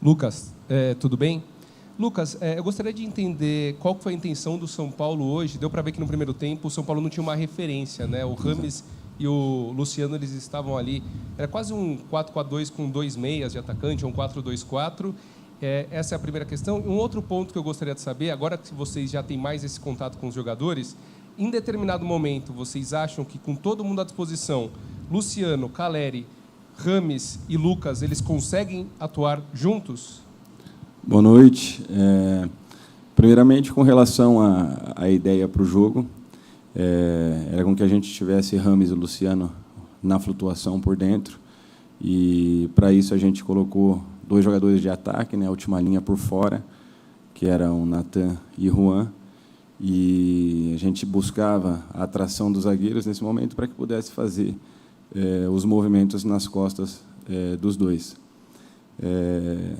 Lucas, tudo bem? Lucas, eu gostaria de entender qual foi a intenção do São Paulo hoje. Deu para ver que no primeiro tempo o São Paulo não tinha uma referência, né? O Rames e o Luciano, eles estavam ali. Era quase um 4-4-2 com 2 meias de atacante, um 4-2-4. Essa é a primeira questão. Um outro ponto que eu gostaria de saber, agora que vocês já têm mais esse contato com os jogadores, em determinado momento, vocês acham que com todo mundo à disposição, Luciano, Calleri, Rames e Lucas, eles conseguem atuar juntos? Boa noite. Primeiramente, com relação à ideia para o jogo, era com que a gente tivesse Rames e Luciano na flutuação por dentro, e para isso a gente colocou 2 jogadores de ataque, né, a última linha por fora, que eram Natan e Juan, e a gente buscava a atração dos zagueiros nesse momento para que pudesse fazer os movimentos nas costas dos dois.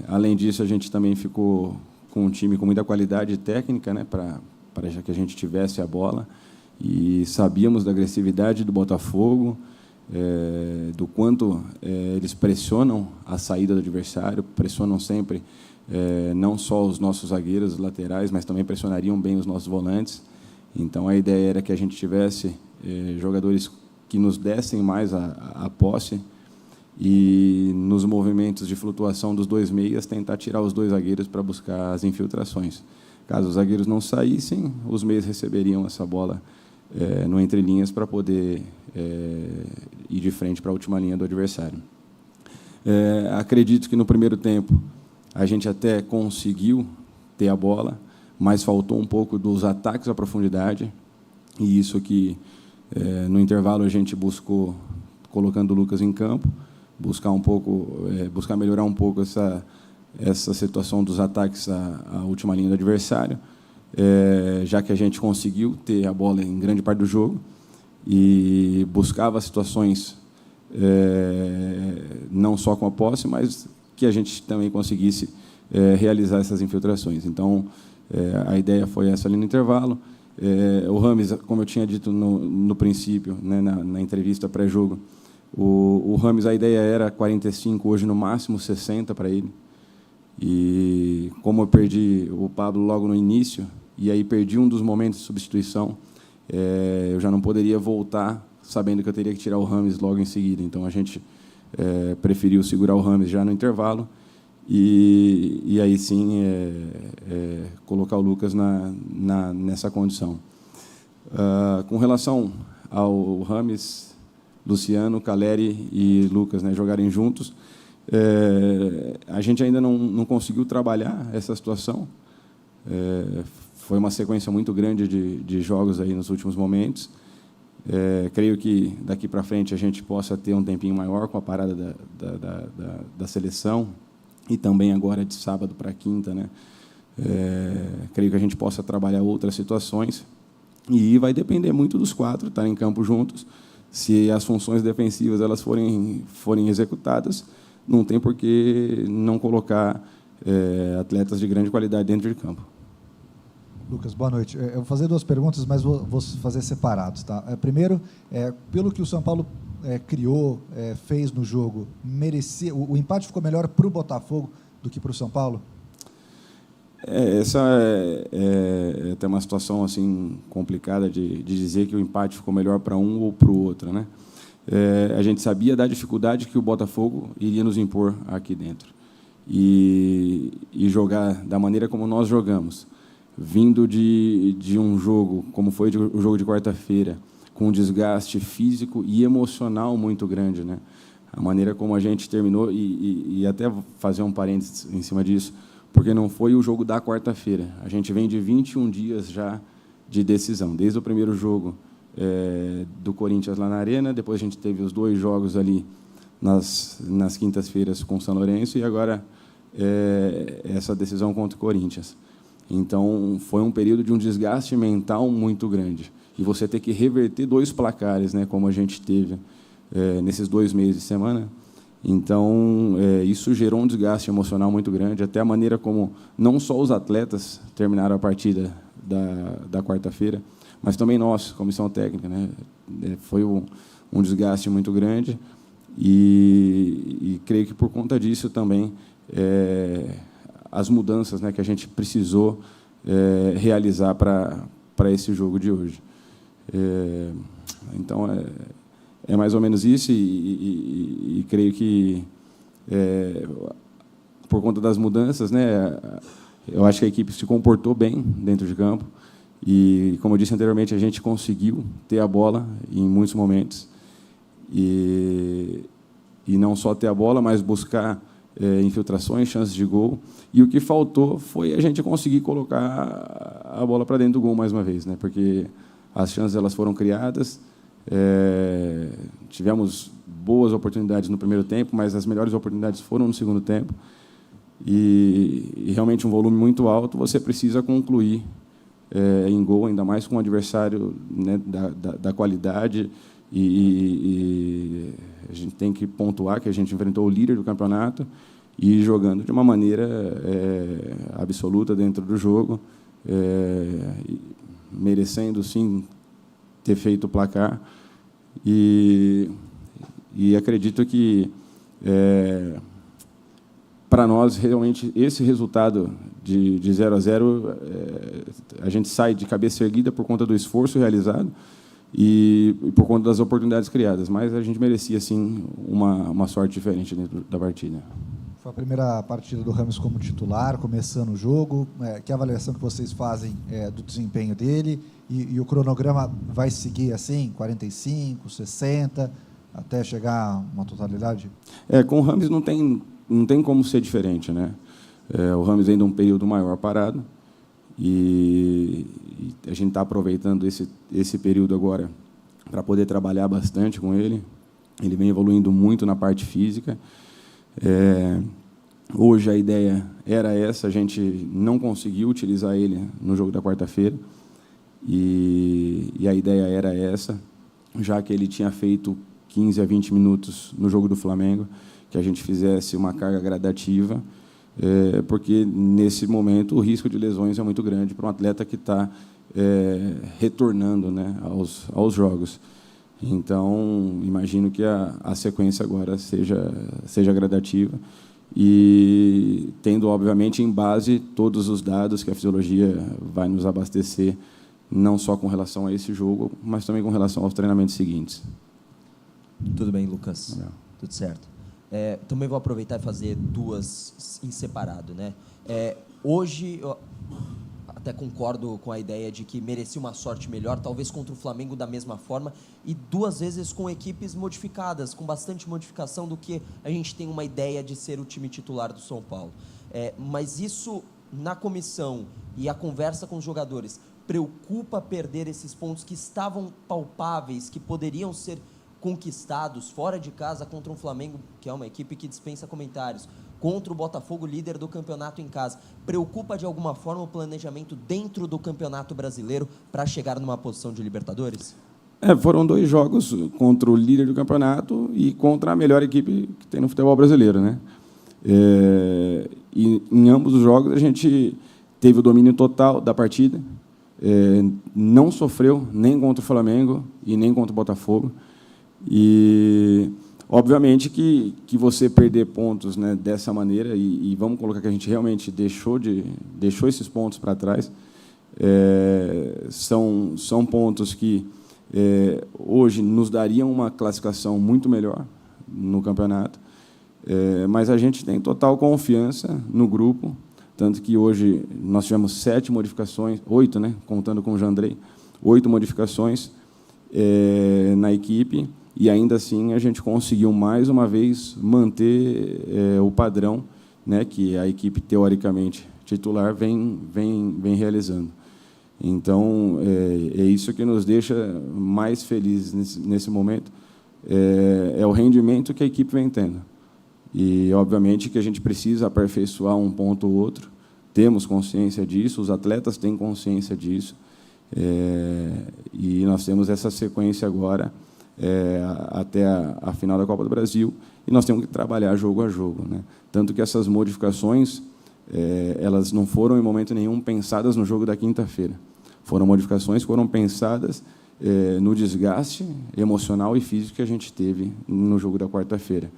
Além disso, a gente também ficou com um time com muita qualidade técnica, né, para já que a gente tivesse a bola, e sabíamos da agressividade do Botafogo, do quanto eles pressionam a saída do adversário, pressionam sempre não só os nossos zagueiros, os laterais, mas também pressionariam bem os nossos volantes. Então, a ideia era que a gente tivesse jogadores que nos dessem mais a posse, e nos movimentos de flutuação dos 2 meias tentar tirar os 2 zagueiros para buscar as infiltrações. Caso os zagueiros não saíssem, os meias receberiam essa bola no entrelinhas para poder ir de frente para a última linha do adversário. Acredito que no primeiro tempo a gente até conseguiu ter a bola, mas faltou um pouco dos ataques à profundidade, e isso que no intervalo a gente buscou, colocando o Lucas em campo, buscar melhorar um pouco essa situação dos ataques à última linha do adversário, já que a gente conseguiu ter a bola em grande parte do jogo e buscava situações não só com a posse, mas que a gente também conseguisse realizar essas infiltrações. Então, a ideia foi essa ali no intervalo. O Rames, como eu tinha dito no princípio, né, na entrevista pré-jogo, o Rames, a ideia era 45, hoje no máximo 60 para ele. E como eu perdi o Pablo logo no início, e aí perdi um dos momentos de substituição, eu já não poderia voltar sabendo que eu teria que tirar o Rames logo em seguida. Então, a gente preferiu segurar o Rames já no intervalo, e aí sim colocar o Lucas nessa condição. Com relação ao Rames, Luciano, Calleri e Lucas, né, jogarem juntos, a gente ainda não conseguiu trabalhar essa situação. Foi uma sequência muito grande de jogos aí nos últimos momentos. Creio que daqui para frente a gente possa ter um tempinho maior com a parada da seleção, e também agora de sábado para quinta, né? Creio que a gente possa trabalhar outras situações, e vai depender muito dos 4 estarem em campo juntos. Se as funções defensivas elas forem executadas, não tem por que não colocar atletas de grande qualidade dentro de campo. Lucas, boa noite. Eu vou fazer 2 perguntas, mas vou fazer separados. Tá? Primeiro, pelo que o São Paulo criou, fez no jogo, merecia, o empate ficou melhor para o Botafogo do que para o São Paulo? Essa é até uma situação assim complicada de dizer que o empate ficou melhor para um ou para o outro, né? A gente sabia da dificuldade que o Botafogo iria nos impor aqui dentro, e jogar da maneira como nós jogamos, vindo de um jogo como foi o jogo de quarta-feira, com um desgaste físico e emocional muito grande, né? A maneira como a gente terminou, e até fazer um parênteses em cima disso, porque não foi o jogo da quarta-feira. A gente vem de 21 dias já de decisão, desde o primeiro jogo do Corinthians lá na Arena, depois a gente teve os 2 jogos ali nas quintas-feiras com o São Lourenço, e agora essa decisão contra o Corinthians. Então, foi um período de um desgaste mental muito grande. E você ter que reverter 2 placares, né, como a gente teve nesses 2 meses de semana. Então, isso gerou um desgaste emocional muito grande, até a maneira como não só os atletas terminaram a partida da quarta-feira, mas também nós, comissão técnica, né? Foi um desgaste muito grande, e creio que por conta disso também as mudanças, né, que a gente precisou realizar para esse jogo de hoje. Então, é mais ou menos isso, e creio que, por conta das mudanças, né, eu acho que a equipe se comportou bem dentro de campo, e, como eu disse anteriormente, a gente conseguiu ter a bola em muitos momentos, e não só ter a bola, mas buscar infiltrações, chances de gol, e o que faltou foi a gente conseguir colocar a bola para dentro do gol mais uma vez, né, porque as chances elas foram criadas, tivemos boas oportunidades no primeiro tempo, mas as melhores oportunidades foram no segundo tempo, e realmente um volume muito alto, você precisa concluir em gol, ainda mais com um adversário, né, da qualidade, e a gente tem que pontuar que a gente enfrentou o líder do campeonato e jogando de uma maneira absoluta dentro do jogo, merecendo, sim, ter feito o placar. E acredito que, para nós, realmente, esse resultado de 0-0, a gente sai de cabeça erguida por conta do esforço realizado e por conta das oportunidades criadas. Mas a gente merecia, sim, uma sorte diferente dentro da partida. Foi a primeira partida do Rames como titular, começando o jogo. Que avaliação que vocês fazem do desempenho dele? E o cronograma vai seguir assim, 45, 60, até chegar a uma totalidade? Com o Rames não tem como ser diferente, né? O Rames ainda é um período maior parado, e a gente está aproveitando esse período agora para poder trabalhar bastante com ele. Ele vem evoluindo muito na parte física. Hoje a ideia era essa, a gente não conseguiu utilizar ele no jogo da quarta-feira, e a ideia era essa, já que ele tinha feito 15 a 20 minutos no jogo do Flamengo, que a gente fizesse uma carga gradativa, porque, nesse momento, o risco de lesões é muito grande para um atleta que está retornando, né, aos jogos. Então, imagino que a sequência agora seja gradativa, e tendo, obviamente, em base todos os dados que a fisiologia vai nos abastecer, não só com relação a esse jogo, mas também com relação aos treinamentos seguintes. Tudo bem, Lucas? Legal. Tudo certo. Também vou aproveitar e fazer duas em separado, né? Hoje, eu até concordo com a ideia de que merecia uma sorte melhor, talvez contra o Flamengo da mesma forma, e duas vezes com equipes modificadas, com bastante modificação do que a gente tem uma ideia de ser o time titular do São Paulo. Mas isso, na comissão e a conversa com os jogadores, preocupa perder esses pontos que estavam palpáveis, que poderiam ser conquistados fora de casa contra um Flamengo, que é uma equipe que dispensa comentários, contra o Botafogo, líder do campeonato em casa. Preocupa de alguma forma o planejamento dentro do Campeonato Brasileiro para chegar numa posição de Libertadores? Foram 2 jogos contra o líder do campeonato e contra a melhor equipe que tem no futebol brasileiro, né? E em ambos os jogos a gente teve o domínio total da partida, não sofreu nem contra o Flamengo e nem contra o Botafogo. E, obviamente, que você perder pontos, né, dessa maneira, e vamos colocar que a gente realmente deixou esses pontos para trás, são pontos que hoje nos dariam uma classificação muito melhor no campeonato, mas a gente tem total confiança no grupo, tanto que hoje nós tivemos 7 modificações, 8, né, contando com o Jandrei, 8 modificações na equipe, e ainda assim a gente conseguiu mais uma vez manter o padrão, né, que a equipe teoricamente titular vem realizando. Então é isso que nos deixa mais felizes nesse momento, é o rendimento que a equipe vem tendo. E obviamente que a gente precisa aperfeiçoar um ponto ou outro, temos consciência disso, os atletas têm consciência disso, e nós temos essa sequência agora até a final da Copa do Brasil, e nós temos que trabalhar jogo a jogo, né? Tanto que essas modificações elas não foram em momento nenhum pensadas no jogo da quinta-feira, foram modificações que foram pensadas no desgaste emocional e físico que a gente teve no jogo da quarta-feira.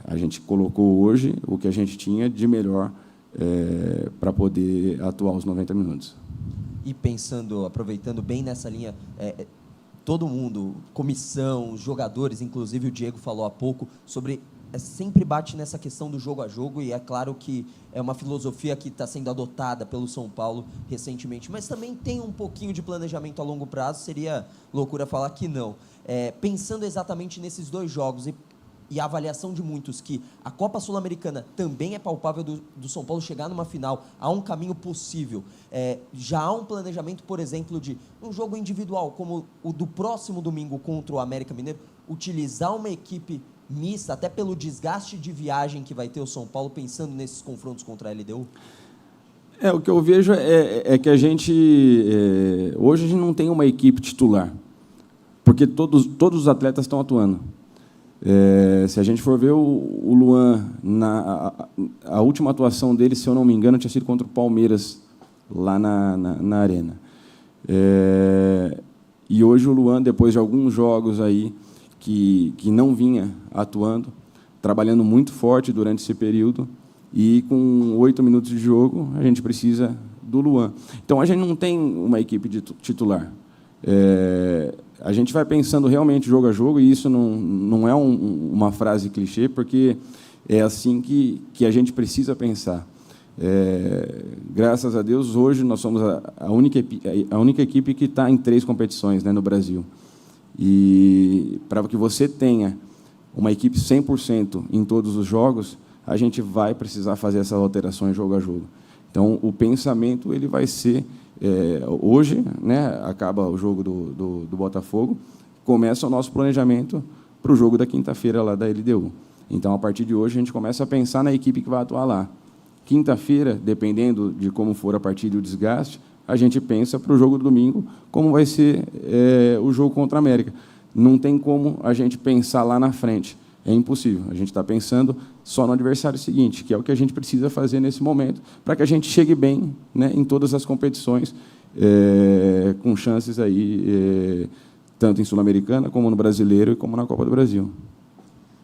A gente colocou hoje o que a gente tinha de melhor para poder atuar os 90 minutos. E pensando, aproveitando bem nessa linha, todo mundo, comissão, jogadores, inclusive o Diego falou há pouco, sobre sempre bate nessa questão do jogo a jogo, e é claro que é uma filosofia que está sendo adotada pelo São Paulo recentemente, mas também tem um pouquinho de planejamento a longo prazo, seria loucura falar que não. Pensando exatamente nesses 2 jogos e a avaliação de muitos que a Copa Sul-Americana também é palpável do São Paulo chegar numa final, há um caminho possível. Já há um planejamento, por exemplo, de um jogo individual, como o do próximo domingo contra o América Mineiro, utilizar uma equipe mista, até pelo desgaste de viagem que vai ter o São Paulo, pensando nesses confrontos contra a LDU? O que eu vejo é que a gente... hoje a gente não tem uma equipe titular, porque todos os atletas estão atuando. Se a gente for ver o Luan, a última atuação dele, se eu não me engano, tinha sido contra o Palmeiras, lá na Arena. E hoje o Luan, depois de alguns jogos aí, que não vinha atuando, trabalhando muito forte durante esse período, e com 8 minutos de jogo, a gente precisa do Luan. Então, a gente não tem uma equipe titular. A gente vai pensando realmente jogo a jogo, e isso não é uma frase clichê, porque é assim que a gente precisa pensar. Graças a Deus, hoje nós somos a única equipe que está em 3 competições, né, no Brasil. E para que você tenha uma equipe 100% em todos os jogos, a gente vai precisar fazer essas alterações jogo a jogo. Então, o pensamento ele vai ser... hoje, né, acaba o jogo do Botafogo, começa o nosso planejamento para o jogo da quinta-feira lá da LDU. Então, a partir de hoje, a gente começa a pensar na equipe que vai atuar lá. Quinta-feira, dependendo de como for a partida e o desgaste, a gente pensa para o jogo do domingo como vai ser o jogo contra a América. Não tem como a gente pensar lá na frente. É impossível. A gente está pensando só no adversário seguinte, que é o que a gente precisa fazer nesse momento, para que a gente chegue bem, né, em todas as competições, com chances aí, tanto em Sul-Americana, como no Brasileiro e como na Copa do Brasil.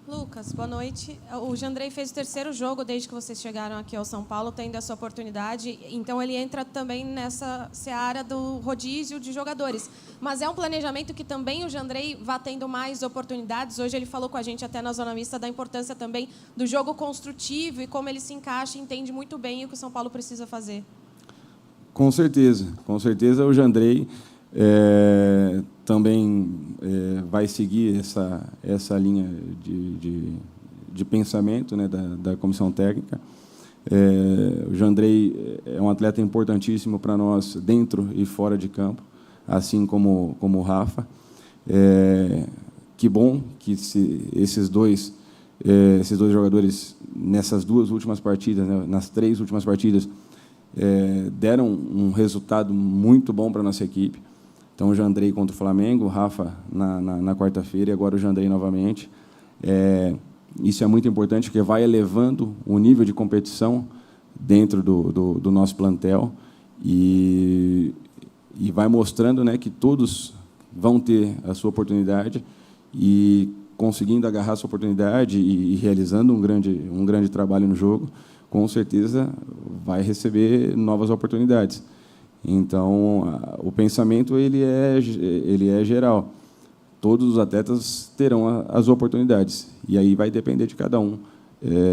Lucas, boa noite. O Jandrei fez o 3º jogo desde que vocês chegaram aqui ao São Paulo, tendo essa oportunidade. Então, ele entra também nessa seara do rodízio de jogadores. Mas é um planejamento que também o Jandrei vai tendo mais oportunidades. Hoje ele falou com a gente até na Zona Mista da importância também do jogo construtivo e como ele se encaixa e entende muito bem o que o São Paulo precisa fazer. Com certeza. Com certeza o Jandrei também vai seguir essa linha de pensamento, né, da comissão técnica. O Jandrei é um atleta importantíssimo para nós dentro e fora de campo, assim como o Rafa. Que bom que esses dois jogadores, nessas 2 últimas partidas, né, nas 3 últimas partidas, deram um resultado muito bom para a nossa equipe. Então, o Jandrei contra o Flamengo, o Rafa na quarta-feira, e agora o Jandrei novamente. Isso é muito importante, porque vai elevando o nível de competição dentro do nosso plantel e vai mostrando, né, que todos vão ter a sua oportunidade, e conseguindo agarrar a sua oportunidade e realizando um grande trabalho no jogo, com certeza vai receber novas oportunidades. Então, o pensamento ele é geral. Todos os atletas terão as oportunidades, e aí vai depender de cada um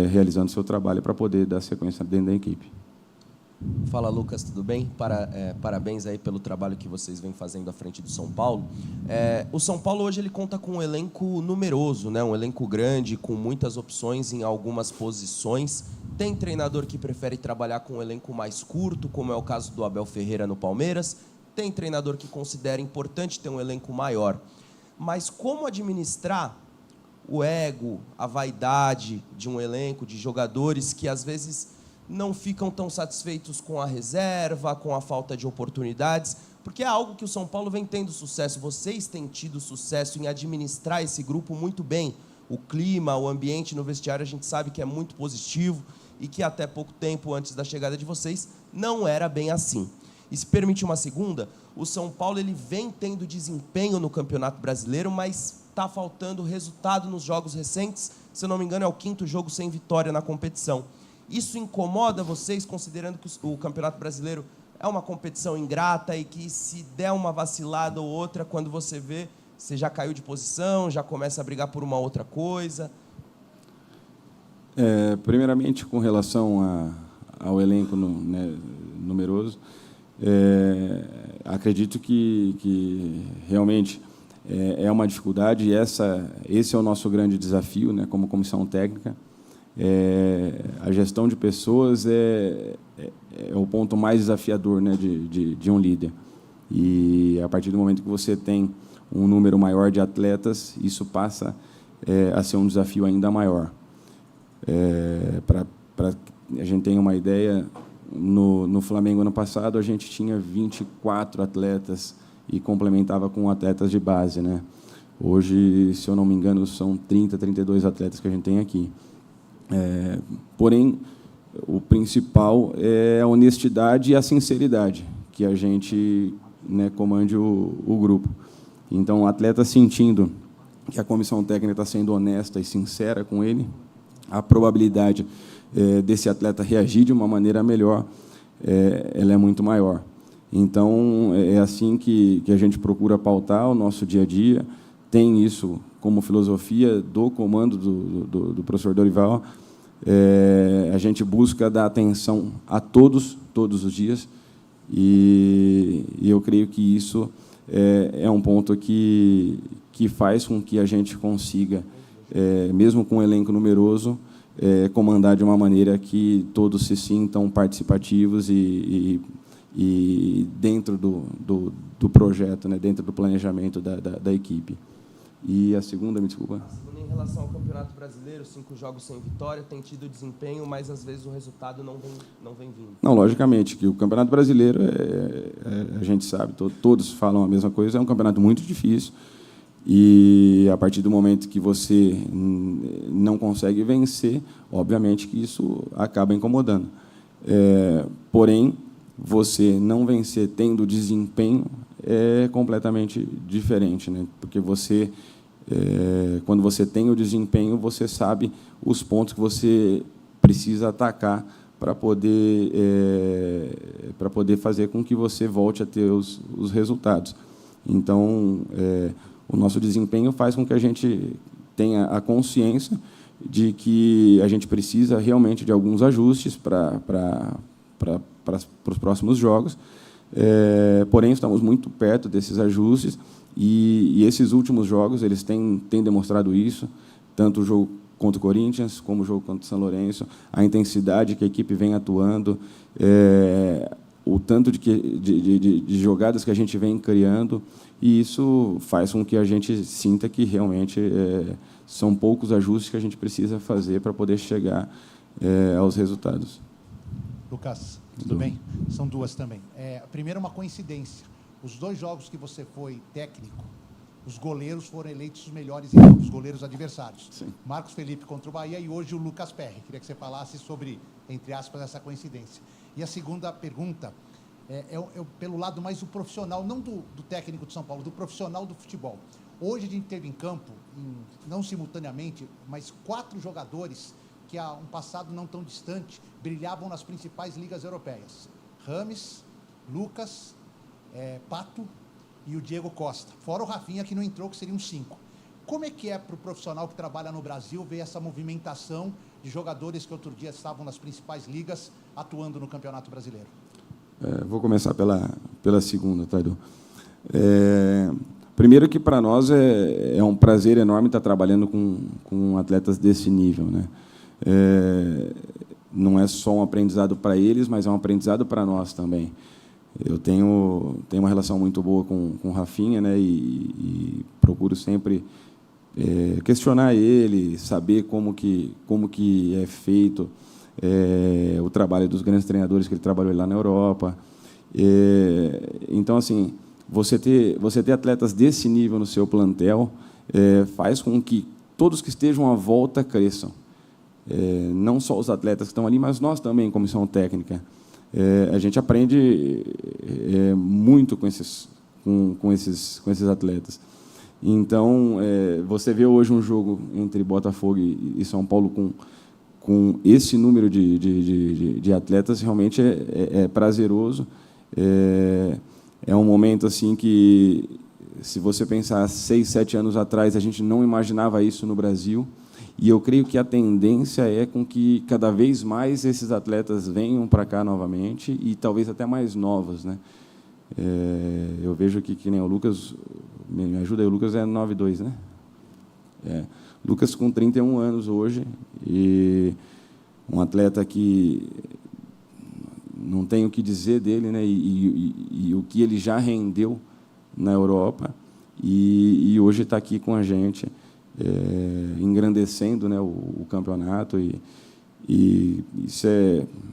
realizando seu trabalho para poder dar sequência dentro da equipe. Fala, Lucas, tudo bem? Parabéns aí pelo trabalho que vocês vêm fazendo à frente do São Paulo. O São Paulo hoje ele conta com um elenco numeroso, né? Um elenco grande, com muitas opções em algumas posições. Tem treinador que prefere trabalhar com um elenco mais curto, como é o caso do Abel Ferreira no Palmeiras. Tem treinador que considera importante ter um elenco maior. Mas como administrar o ego, a vaidade de um elenco, de jogadores que às vezes não ficam tão satisfeitos com a reserva, com a falta de oportunidades, porque é algo que o São Paulo vem tendo sucesso. Vocês têm tido sucesso em administrar esse grupo muito bem. O clima, o ambiente no vestiário, a gente sabe que é muito positivo e que até pouco tempo antes da chegada de vocês não era bem assim. E se permite uma segunda, o São Paulo ele vem tendo desempenho no Campeonato Brasileiro, mas está faltando resultado nos jogos recentes. Se eu não me engano, é o 5º jogo sem vitória na competição. Isso incomoda vocês, considerando que o Campeonato Brasileiro é uma competição ingrata e que, se der uma vacilada ou outra, quando você vê, você já caiu de posição, já começa a brigar por uma outra coisa? Primeiramente, com relação ao elenco numeroso, acredito que realmente é uma dificuldade, e esse é o nosso grande desafio, né, como comissão técnica. A gestão de pessoas é o ponto mais desafiador, né, de um líder. E, a partir do momento que você tem um número maior de atletas, isso passa a ser um desafio ainda maior. Para a gente ter uma ideia, no Flamengo, ano passado, a gente tinha 24 atletas e complementava com atletas de base, né? Hoje, se eu não me engano, são 30, 32 atletas que a gente tem aqui. Porém, o principal é a honestidade e a sinceridade, que a gente, né, comande o grupo. Então, o atleta sentindo que a comissão técnica está sendo honesta e sincera com ele, a probabilidade desse atleta reagir de uma maneira melhor, ela é muito maior. Então, é assim que a gente procura pautar o nosso dia a dia. Tem isso como filosofia do comando do professor Dorival. A gente busca dar atenção a todos os dias, e eu creio que isso é um ponto que faz com que a gente consiga, mesmo com um elenco numeroso, comandar de uma maneira que todos se sintam participativos e dentro do projeto, né, dentro do planejamento da equipe. E a segunda, me desculpa? A segunda, em relação ao Campeonato Brasileiro, 5 jogos sem vitória, tem tido desempenho, mas às vezes o resultado não vem vindo. Não, logicamente, que o Campeonato Brasileiro, a gente sabe, todos falam a mesma coisa, é um campeonato muito difícil, e, a partir do momento que você não consegue vencer, obviamente que isso acaba incomodando. Porém, você não vencer tendo desempenho é completamente diferente, né? Porque você, quando você tem o desempenho, você sabe os pontos que você precisa atacar para poder fazer com que você volte a ter os resultados. Então, o nosso desempenho faz com que a gente tenha a consciência de que a gente precisa realmente de alguns ajustes para os próximos jogos. Porém, estamos muito perto desses ajustes, e esses últimos jogos eles têm demonstrado isso, tanto o jogo contra o Corinthians como o jogo contra o São Lourenço, a intensidade que a equipe vem atuando, o tanto de jogadas que a gente vem criando, e isso faz com que a gente sinta que realmente são poucos ajustes que a gente precisa fazer para poder chegar aos resultados. Lucas, tudo bem? São duas também. Primeiro, uma coincidência. Os 2 jogos que você foi técnico, os goleiros foram eleitos os melhores em campo, os goleiros adversários. Sim. Marcos Felipe contra o Bahia e hoje o Lucas Perry. Queria que você falasse sobre, entre aspas, essa coincidência. E a segunda pergunta pelo lado mais do profissional, não do técnico de São Paulo, do profissional do futebol. Hoje a gente teve em campo, não simultaneamente, mas 4 jogadores que há um passado não tão distante brilhavam nas principais ligas europeias. Rames, Lucas, Pato e o Diego Costa. Fora o Rafinha, que não entrou, que seriam 5. Como é que para o profissional que trabalha no Brasil ver essa movimentação de jogadores que outro dia estavam nas principais ligas atuando no Campeonato Brasileiro? Vou começar pela segunda, tá, Edu? Primeiro que, para nós, é um prazer enorme estar trabalhando com atletas desse nível, né? Não é só um aprendizado para eles, mas é um aprendizado para nós também. Eu tenho uma relação muito boa com o Rafinha, né? E procuro sempre questionar ele, saber como que é feito o trabalho dos grandes treinadores que ele trabalhou lá na Europa. Então, assim, você ter atletas desse nível no seu plantel faz com que todos que estejam à volta cresçam. Não só os atletas que estão ali, mas nós também, comissão técnica. A gente aprende muito com esses atletas. Então, você vê hoje um jogo entre Botafogo e São Paulo com esse número de atletas, realmente é prazeroso. É um momento assim que, se você pensar 6, 7 anos atrás, a gente não imaginava isso no Brasil. E eu creio que a tendência é com que cada vez mais esses atletas venham para cá novamente e talvez até mais novos, né? Eu vejo que nem o Lucas, me ajuda aí, o Lucas é 9'2", né? Lucas com 31 anos hoje, e um atleta que não tenho o que dizer dele, né? E o que ele já rendeu na Europa, e hoje está aqui com a gente, engrandecendo, né, o campeonato, e isso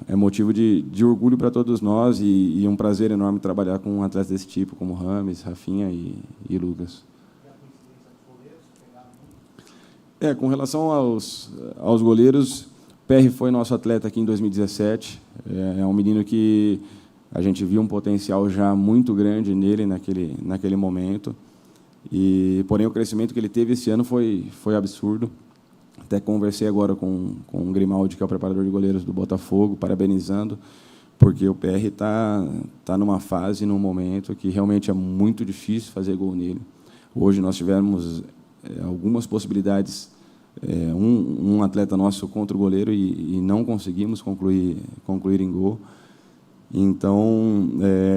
é motivo de orgulho para todos nós, e um prazer enorme trabalhar com um atleta desse tipo, como Rames, Rafinha e Lucas. Com relação aos goleiros, PR foi nosso atleta aqui em 2017. É um menino que a gente viu um potencial já muito grande nele naquele momento. Porém, o crescimento que ele teve esse ano foi absurdo. Até conversei agora com o Grimaldi, que é o preparador de goleiros do Botafogo, parabenizando, porque o PR está numa fase, num momento que realmente é muito difícil fazer gol nele. Hoje nós tivemos algumas possibilidades, um atleta nosso contra o goleiro, e não conseguimos concluir em gol. Então,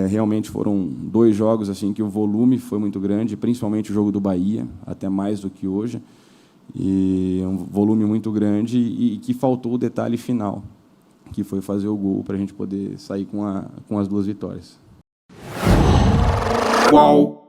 realmente foram 2 jogos assim que o volume foi muito grande, principalmente o jogo do Bahia, até mais do que hoje, e um volume muito grande, e que faltou o detalhe final, que foi fazer o gol para a gente poder sair com as 2 vitórias. Qual?